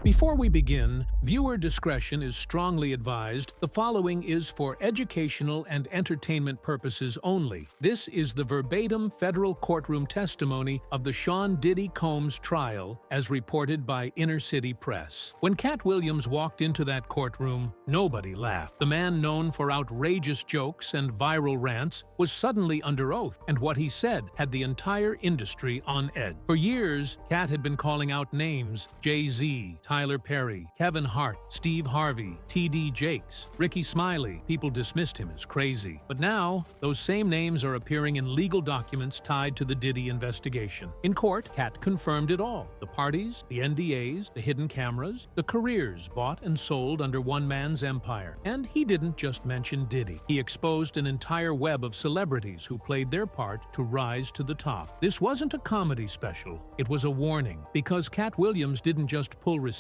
Before we begin, viewer discretion is strongly advised. The following is for educational and entertainment purposes only. This is the verbatim federal courtroom testimony of the Sean Diddy Combs trial, as reported by Inner City Press. When Cat Williams walked into that courtroom, nobody laughed. The man known for outrageous jokes and viral rants was suddenly under oath, and what he said had the entire industry on edge. For years, Cat had been calling out names: Jay-Z, Tyler Perry, Kevin Hart, Steve Harvey, T.D. Jakes, Ricky Smiley. People dismissed him as crazy. But now, those same names are appearing in legal documents tied to the Diddy investigation. In court, Cat confirmed it all: the parties, the NDAs, the hidden cameras, the careers bought and sold under one man's empire. And he didn't just mention Diddy. He exposed an entire web of celebrities who played their part to rise to the top. This wasn't a comedy special. It was a warning, because Cat Williams didn't just pull receipts.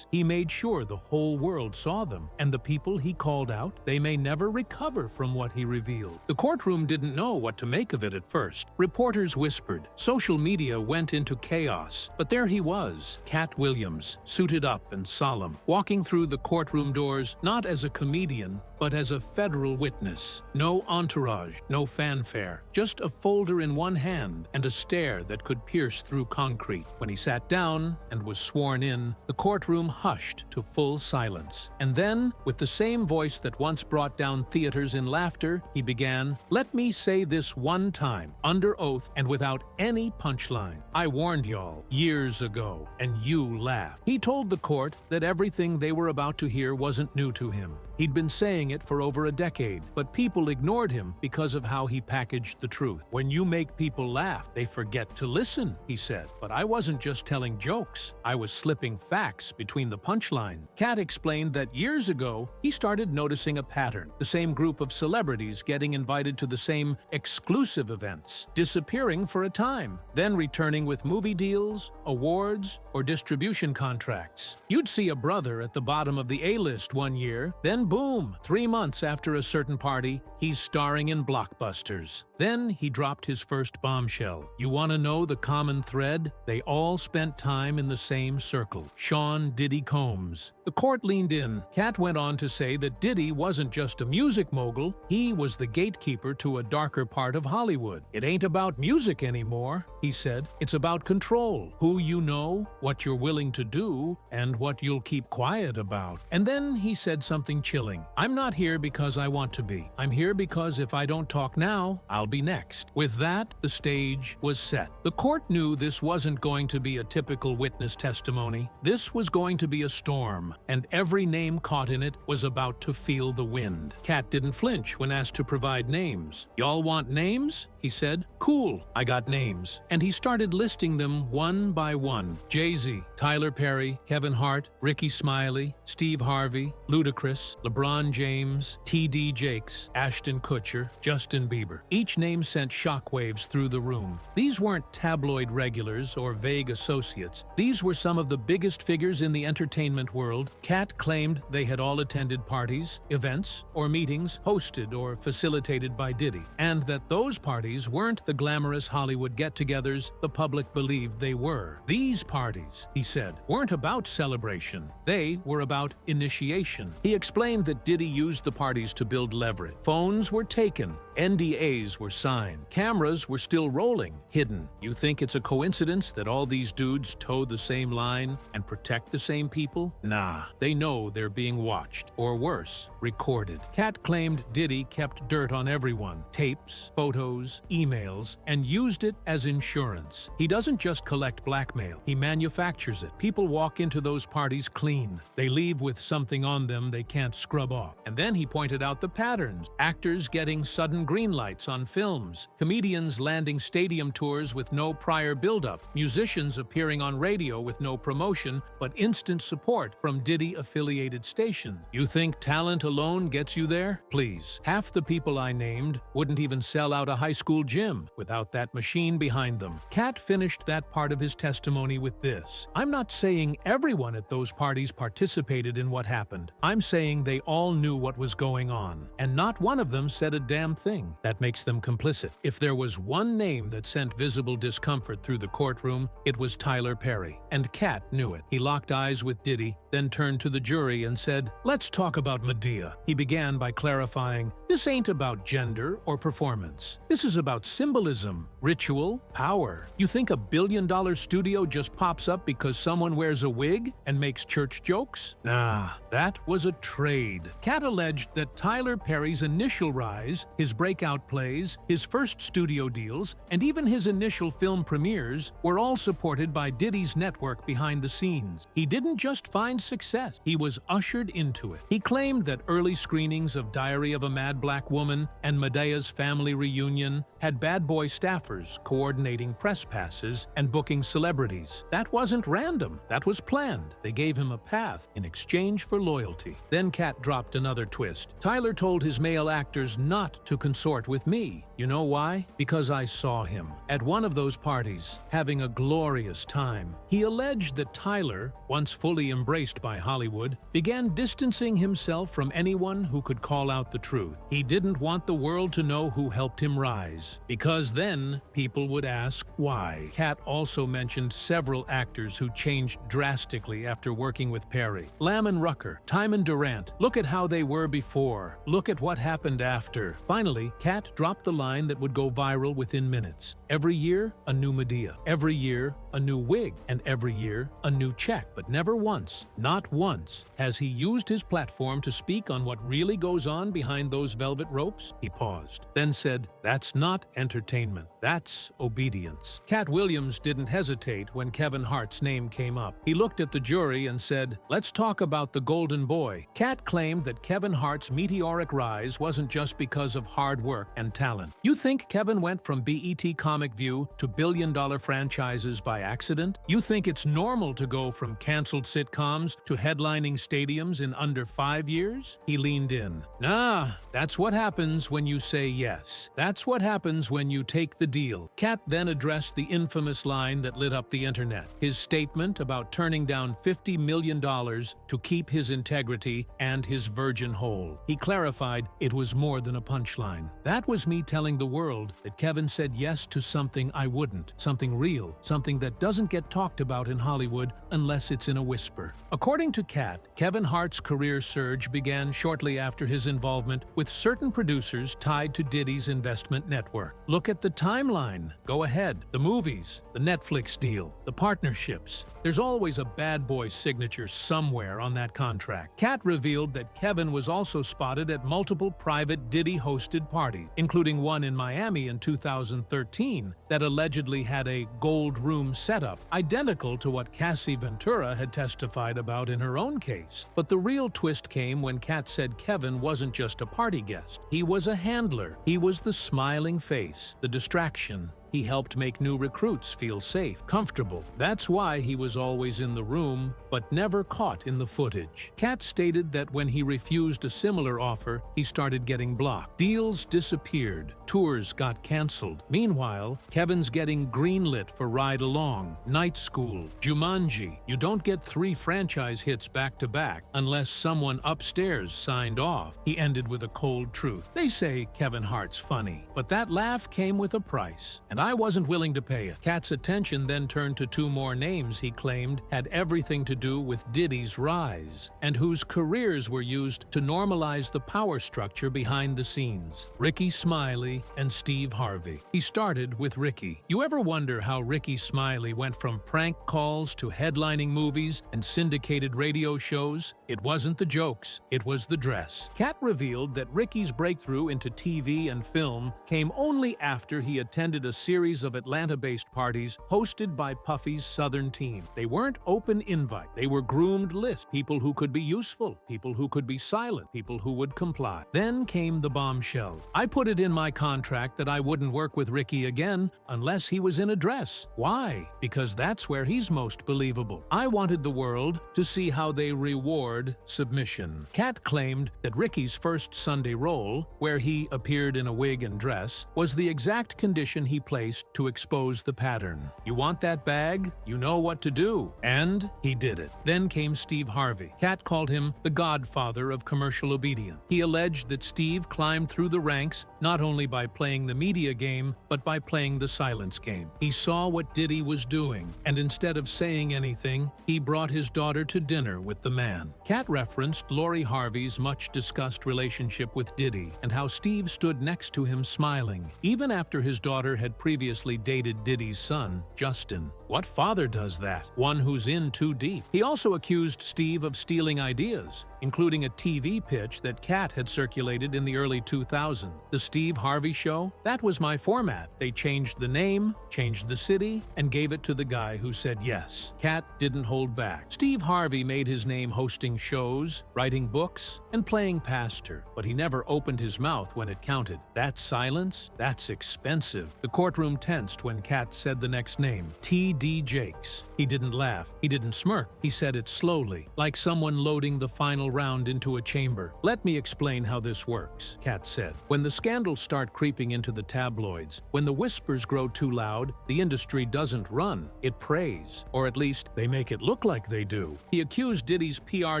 He made sure the whole world saw them, and the people he called out, they may never recover from what he revealed. The courtroom didn't know what to make of it at first. Reporters whispered. Social media went into chaos. But there he was, Cat Williams, suited up and solemn, walking through the courtroom doors not as a comedian, but as a federal witness. No entourage, no fanfare, just a folder in one hand and a stare that could pierce through concrete. When he sat down and was sworn in, the courtroom hushed to full silence. And then, with the same voice that once brought down theaters in laughter, he began, "Let me say this one time, under oath and without any punchline. I warned y'all years ago, and you laughed." He told the court that everything they were about to hear wasn't new to him. He'd been saying it for over a decade, but people ignored him because of how he packaged the truth. "When you make people laugh, they forget to listen," he said. "But I wasn't just telling jokes. I was slipping facts between the punchline." Cat explained that years ago, he started noticing a pattern: the same group of celebrities getting invited to the same exclusive events, disappearing for a time, then returning with movie deals, awards, or distribution contracts. You'd see a brother at the bottom of the A-list one year, then boom, 3 months after a certain party, he's starring in blockbusters. Then he dropped his first bombshell. You want to know the common thread? They all spent time in the same circle: Sean Diddy Combs. The court leaned in. Cat went on to say that Diddy wasn't just a music mogul, he was the gatekeeper to a darker part of Hollywood. "It ain't about music anymore," he said. "It's about control. Who you know, what you're willing to do, and what you'll keep quiet about." And then he said something chilling. "I'm not here because I want to be. I'm here because if I don't talk now, I'll be next." With that, the stage was set. The court knew this wasn't going to be a typical witness testimony. This was going to be a storm, and every name caught in it was about to feel the wind. Cat didn't flinch when asked to provide names. "Y'all want names?" he said. "Cool, I got names." And he started listing them one by one. Jay-Z, Tyler Perry, Kevin Hart, Ricky Smiley, Steve Harvey, Ludacris, LeBron James, T.D. Jakes, Ashton Kutcher, Justin Bieber. Each name sent shockwaves through the room. These weren't tabloid regulars or vague associates. These were some of the biggest figures in the entertainment world. Cat claimed they had all attended parties, events, or meetings hosted or facilitated by Diddy, and that those parties weren't the glamorous Hollywood get-togethers the public believed they were. These parties, he said, weren't about celebration. They were about initiation. He explained that Diddy used the parties to build leverage. Phones were taken. NDAs were signed. Cameras were still rolling, hidden. You think it's a coincidence that all these dudes toe the same line and protect the same people? Nah, they know they're being watched, or worse, recorded. Cat claimed Diddy kept dirt on everyone: tapes, photos, emails, and used it as insurance. He doesn't just collect blackmail, he manufactures it. People walk into those parties clean. They leave with something on them they can't scrub off. And then he pointed out the patterns: actors getting sudden green lights on films, comedians landing stadium tours with no prior buildup, musicians appearing on radio with no promotion but instant support from Diddy-affiliated stations. You think talent alone gets you there? Please. Half the people I named wouldn't even sell out a high school gym without that machine behind them. Cat finished that part of his testimony with this: "I'm not saying everyone at those parties participated in what happened. I'm saying they all knew what was going on, and not one of them said a damn thing. That makes them complicit. If there was one name that sent visible discomfort through the courtroom, it was Tyler Perry, and Cat knew it. He locked eyes with Diddy, then turned to the jury and said, "Let's talk about Medea." He began by clarifying, "This ain't about gender or performance. This is about symbolism, ritual, power. You think a billion-dollar studio just pops up because someone wears a wig and makes church jokes? Nah, that was a trade." Cat alleged that Tyler Perry's initial rise, his breakout plays, his first studio deals, and even his initial film premieres were all supported by Diddy's network behind the scenes. He didn't just find success, he was ushered into it. He claimed that early screenings of Diary of a Mad Black Woman and Medea's Family Reunion had bad boy staffers coordinating press passes and booking celebrities. That wasn't random, that was planned. They gave him a path in exchange for loyalty. Then Cat dropped another twist. Tyler told his male actors not to consort with me. You know why? Because I saw him at one of those parties, having a glorious time. He alleged that Tyler, once fully embraced by Hollywood, began distancing himself from anyone who could call out the truth. He didn't want the world to know who helped him rise, because then people would ask why. Cat also mentioned several actors who changed drastically after working with Perry. Lamon Rucker, Timon Durant. Look at how they were before. Look at what happened after. Finally, Cat dropped the line that would go viral within minutes. Every year, a new Medea. Every year, a new wig. And every year, a new check. But never once, not once, has he used his platform to speak on what really goes on behind those velvet ropes. He paused, then said, "That's not entertainment. That's obedience." Cat Williams didn't hesitate when Kevin Hart's name came up. He looked at the jury and said, "Let's talk about the golden boy." Cat claimed that Kevin Hart's meteoric rise wasn't just because of hard work and talent. You think Kevin went from BET Comic View to billion-dollar franchises by accident? You think it's normal to go from canceled sitcoms to headlining stadiums in under 5 years? He leaned in. Nah, that's what happens when you say yes. That's what happens when you take the deal. Cat then addressed the infamous line that lit up the internet. His statement about turning down $50 million to keep his integrity and his virgin whole. He clarified it was more than a punchline. "That was me telling the world that Kevin said yes to something I wouldn't, something real, something that doesn't get talked about in Hollywood unless it's in a whisper." According to Cat, Kevin Hart's career surge began shortly after his involvement with certain producers tied to Diddy's investment network. Look at the timeline. Go ahead. The movies, the Netflix deal, the partnerships. There's always a bad boy signature somewhere on that contract. Cat revealed that Kevin was also spotted at multiple private Diddy-hosted parties, including one in Miami in 2013 that allegedly had a gold room setup, identical to what Cassie Ventura had testified about in her own case. But the real twist came when Cat said Kevin wasn't just a party guest. He was a handler. He was the smiling face, the distraction. He helped make new recruits feel safe, comfortable. That's why he was always in the room, but never caught in the footage. Cat stated that when he refused a similar offer, he started getting blocked. Deals disappeared. Tours got canceled. Meanwhile, Kevin's getting greenlit for Ride Along, Night School, Jumanji. You don't get 3 franchise hits back-to-back unless someone upstairs signed off. He ended with a cold truth. They say Kevin Hart's funny, but that laugh came with a price, and I wasn't willing to pay it. Cat's attention then turned to 2 more names he claimed had everything to do with Diddy's rise, and whose careers were used to normalize the power structure behind the scenes: Ricky Smiley and Steve Harvey. He started with Ricky. You ever wonder how Ricky Smiley went from prank calls to headlining movies and syndicated radio shows? It wasn't the jokes, it was the dress. Cat revealed that Ricky's breakthrough into TV and film came only after he attended a series of Atlanta-based parties hosted by Puffy's Southern team. They weren't open invite, they were groomed lists, people who could be useful, people who could be silent, people who would comply. Then came the bombshell. I put it in my contract that I wouldn't work with Ricky again unless he was in a dress. Why? Because that's where he's most believable. I wanted the world to see how they reward submission. Cat claimed that Ricky's first Sunday role, where he appeared in a wig and dress, was the exact condition he played placed to expose the pattern. You want that bag? You know what to do. And he did it. Then came Steve Harvey. Kat called him the godfather of commercial obedience. He alleged that Steve climbed through the ranks not only by playing the media game, but by playing the silence game. He saw what Diddy was doing, and instead of saying anything, he brought his daughter to dinner with the man. Kat referenced Lori Harvey's much-discussed relationship with Diddy and how Steve stood next to him smiling, even after his daughter had previously dated Diddy's son, Justin. What father does that? One who's in too deep. He also accused Steve of stealing ideas, including a TV pitch that Kat had circulated in the early 2000s. The Steve Harvey Show? That was my format. They changed the name, changed the city, and gave it to the guy who said yes. Kat didn't hold back. Steve Harvey made his name hosting shows, writing books, and playing pastor, but he never opened his mouth when it counted. That silence? That's expensive. The courtroom tensed when Kat said the next name, T.D. Jakes. He didn't laugh. He didn't smirk. He said it slowly, like someone loading the final round into a chamber. Let me explain how this works, Kat said. When the scandals start creeping into the tabloids, when the whispers grow too loud, the industry doesn't run. It prays. Or at least, they make it look like they do. He accused Diddy's PR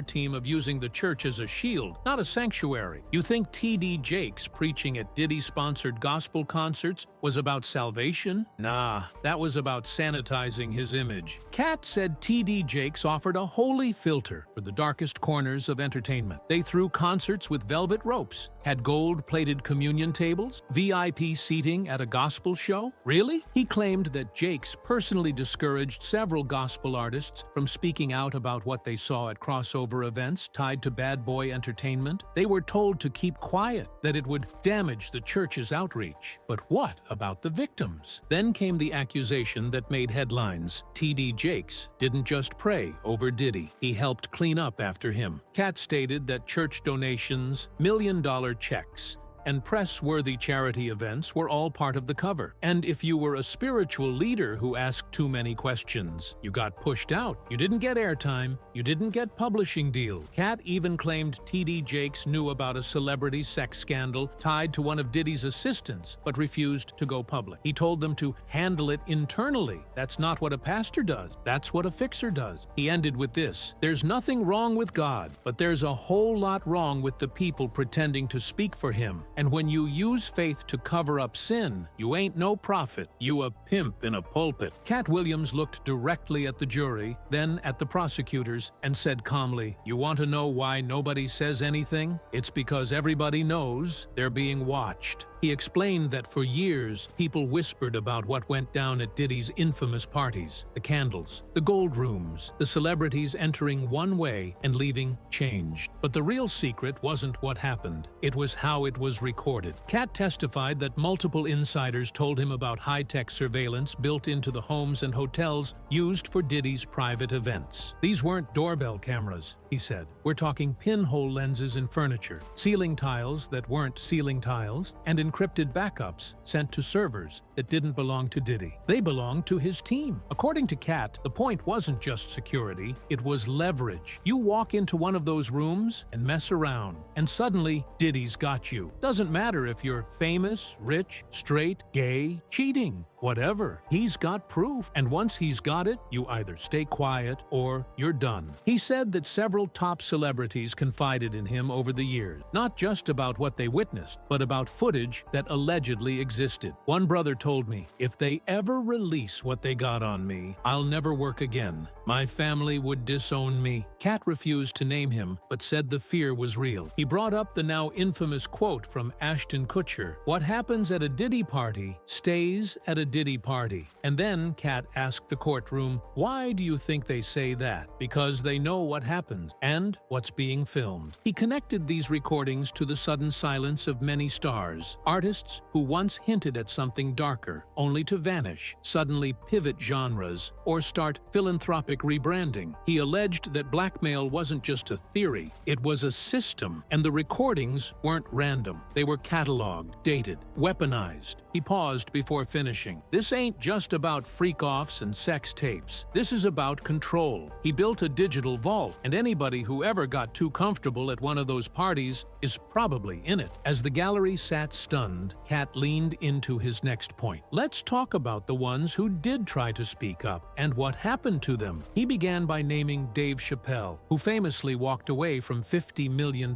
team of using the church as a shield, not a sanctuary. You think T.D. Jakes preaching at Diddy-sponsored gospel concerts was about salvation? Nah, that was about sanitizing his image. Kat said T.D. Jakes offered a holy filter for the darkest corners of entertainment. They threw concerts with velvet ropes, had gold-plated communion tables, VIP seating at a gospel show. Really? He claimed that Jakes personally discouraged several gospel artists from speaking out about what they saw at crossover events tied to bad boy entertainment. They were told to keep quiet, that it would damage the church's outreach. But what about the victims? Then came the accusation that made headlines. T.D. Jakes didn't just pray over Diddy. He helped clean up after him. Kat stated that church donations, million-dollar checks, and press-worthy charity events were all part of the cover. And if you were a spiritual leader who asked too many questions, you got pushed out. You didn't get airtime. You didn't get publishing deal. Kat even claimed T.D. Jakes knew about a celebrity sex scandal tied to one of Diddy's assistants, but refused to go public. He told them to handle it internally. That's not what a pastor does. That's what a fixer does. He ended with this: there's nothing wrong with God, but there's a whole lot wrong with the people pretending to speak for him. And when you use faith to cover up sin, you ain't no prophet, you a pimp in a pulpit. Cat Williams looked directly at the jury, then at the prosecutors, and said calmly, "You want to know why nobody says anything? It's because everybody knows they're being watched." He explained that for years, people whispered about what went down at Diddy's infamous parties, the candles, the gold rooms, the celebrities entering one way and leaving changed. But the real secret wasn't what happened, it was how it was recorded. Cat testified that multiple insiders told him about high-tech surveillance built into the homes and hotels used for Diddy's private events. These weren't doorbell cameras, he said. We're talking pinhole lenses in furniture, ceiling tiles that weren't ceiling tiles, and encrypted backups sent to servers that didn't belong to Diddy. They belonged to his team. According to Kat, the point wasn't just security, it was leverage. You walk into one of those rooms and mess around, and suddenly Diddy's got you. Doesn't matter if you're famous, rich, straight, gay, cheating, whatever. He's got proof, and once he's got it, you either stay quiet or you're done. He said that several top celebrities confided in him over the years, not just about what they witnessed, but about footage that allegedly existed. One brother told me, "If they ever release what they got on me, I'll never work again. My family would disown me." Kat refused to name him, but said the fear was real. He brought up the now infamous quote from Ashton Kutcher, "What happens at a Diddy party stays at a Diddy party." And then Kat asked the courtroom, "Why do you think they say that?" "Because they know what happens and what's being filmed." He connected these recordings to the sudden silence of many stars, artists who once hinted at something darker, only to vanish, suddenly pivot genres, or start philanthropic rebranding. He alleged that blackmail wasn't just a theory, it was a system, and the recordings weren't random. They were cataloged, dated, weaponized. He paused before finishing. "This ain't just about freak-offs and sex tapes. This is about control." He built a digital vault, and anybody who ever got too comfortable at one of those parties is probably in it. As the gallery sat stunned, stunned, Kat leaned into his next point. Let's talk about the ones who did try to speak up and what happened to them. He began by naming Dave Chappelle, who famously walked away from $50 million.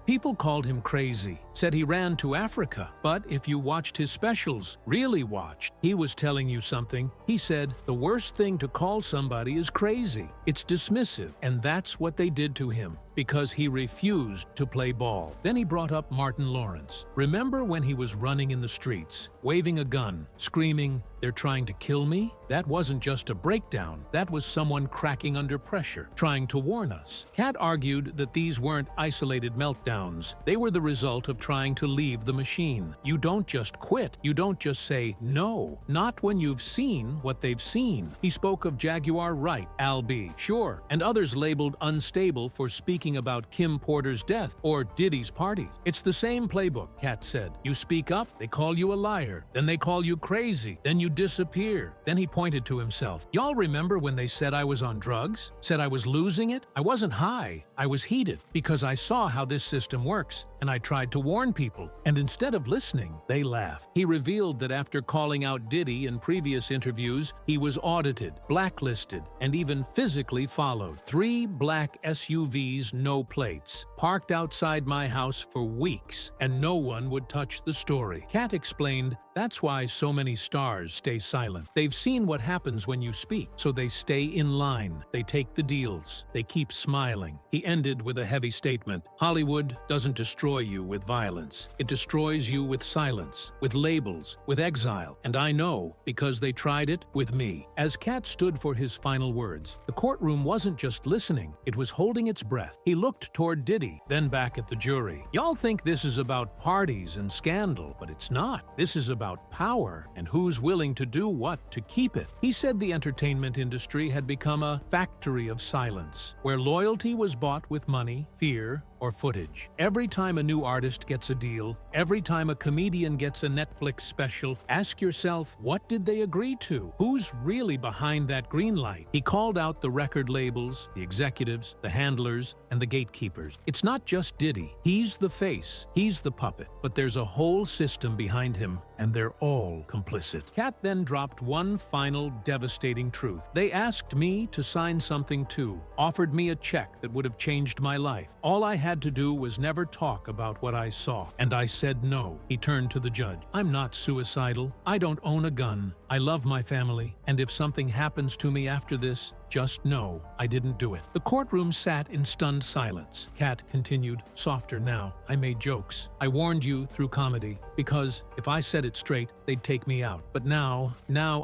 People called him crazy, said he ran to Africa, but if you watched his specials, really watched, he was telling you something. He said, the worst thing to call somebody is crazy. It's dismissive, and that's what they did to him, because he refused to play ball. Then he brought up Martin Lawrence. Remember when he was running in the streets, waving a gun, screaming, "They're trying to kill me"? That wasn't just a breakdown. That was someone cracking under pressure, trying to warn us. Kat argued that these weren't isolated meltdowns. They were the result of trying to leave the machine. You don't just quit. You don't just say no. Not when you've seen what they've seen. He spoke of Jaguar Wright, Al B. Sure, and others labeled unstable for speaking about Kim Porter's death or Diddy's parties. It's the same playbook, Kat said. You speak up, they call you a liar. Then they call you crazy. Then you disappear. Then he pointed to himself. Y'all remember when they said I was on drugs? Said I was losing it? I wasn't high. I was heated because I saw how this system works, and I tried to warn people. And instead of listening, they laughed. He revealed that after calling out Diddy in previous interviews, he was audited, blacklisted, and even physically followed. 3 black SUVs, no plates, parked outside my house for weeks, and no one would touch the story. Kat explained, that's why so many stars stay silent. They've seen what happens when you speak, so they stay in line. They take the deals. They keep smiling. He ended with a heavy statement. Hollywood doesn't destroy you with violence. It destroys you with silence, with labels, with exile. And I know, because they tried it with me. As Kat stood for his final words, the courtroom wasn't just listening. It was holding its breath. He looked toward Diddy, then back at the jury. Y'all think this is about parties and scandal, but it's not. This is about power and who's willing to do what to keep it. He said the entertainment industry had become a factory of silence, where loyalty was bought with money, fear, or footage. Every time a new artist gets a deal, every time a comedian gets a Netflix special, ask yourself, what did they agree to? Who's really behind that green light? He called out the record labels, the executives, the handlers, and the gatekeepers. It's not just Diddy. He's the face. He's the puppet. But there's a whole system behind him, and they're all complicit. Kat then dropped one final devastating truth. They asked me to sign something too, offered me a check that would have changed my life. All I had to do was never talk about what I saw, and I said no. He turned to the judge. I'm not suicidal. I don't own a gun. I love my family, and if something happens to me after this, just know I didn't do it. The courtroom sat in stunned silence. Kat continued, softer now. I made jokes. I warned you through comedy, because if I said it straight, they'd take me out. But now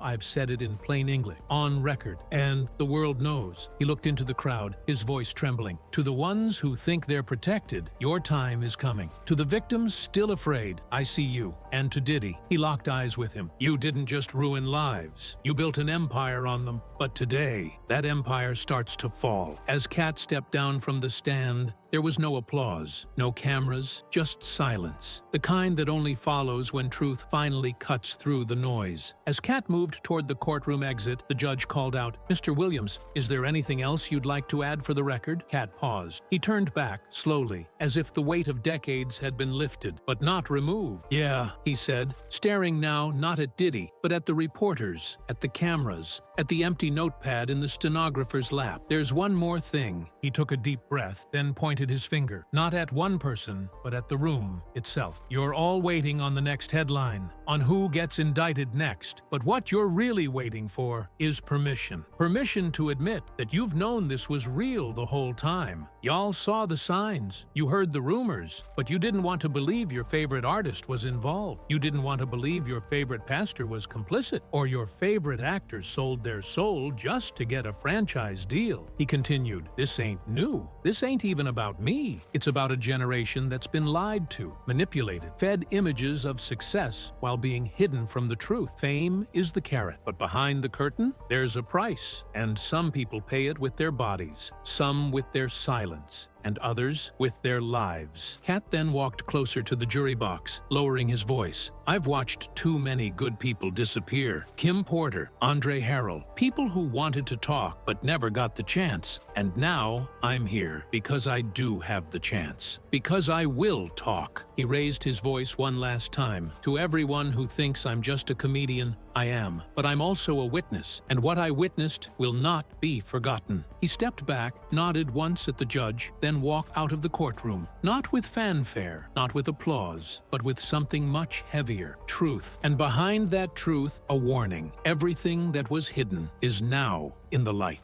I've said it in plain English, on record, and the world knows. He looked into the crowd, his voice trembling. To the ones who think they're protected, your time is coming. To the victims still afraid, I see you. And to Diddy, he locked eyes with him. You didn't just ruin lives. You built an empire on them. But today, that empire starts to fall. As Kat stepped down from the stand, there was no applause, no cameras, just silence. The kind that only follows when truth finally cuts through the noise. As Kat moved toward the courtroom exit, the judge called out, Mr. Williams, is there anything else you'd like to add for the record? Kat paused. He turned back, slowly, as if the weight of decades had been lifted, but not removed. Yeah, he said, staring now not at Diddy, but at the reporters, at the cameras, at the empty notepad in the stenographer's lap. There's one more thing. He took a deep breath, then pointed his finger, not at one person, but at the room itself. You're all waiting on the next headline, on who gets indicted next. But what you're really waiting for is permission. Permission to admit that you've known this was real the whole time. Y'all saw the signs. You heard the rumors, but you didn't want to believe your favorite artist was involved. You didn't want to believe your favorite pastor was complicit, or your favorite actor sold their soul just to get a franchise deal. He continued, this ain't new. This ain't even about me. It's about a generation that's been lied to, manipulated, fed images of success while being hidden from the truth. Fame is the carrot, but behind the curtain, there's a price, and some people pay it with their bodies, some with their silence. and others with their lives. Cat then walked closer to the jury box, lowering his voice. I've watched too many good people disappear. Kim Porter, Andre Harrell, people who wanted to talk but never got the chance. And now I'm here because I do have the chance. Because I will talk. He raised his voice one last time. To everyone who thinks I'm just a comedian, I am. But I'm also a witness, and what I witnessed will not be forgotten. He stepped back, nodded once at the judge, then walked out of the courtroom. Not with fanfare, not with applause, but with something much heavier: truth. And behind that truth, a warning. Everything that was hidden is now in the light.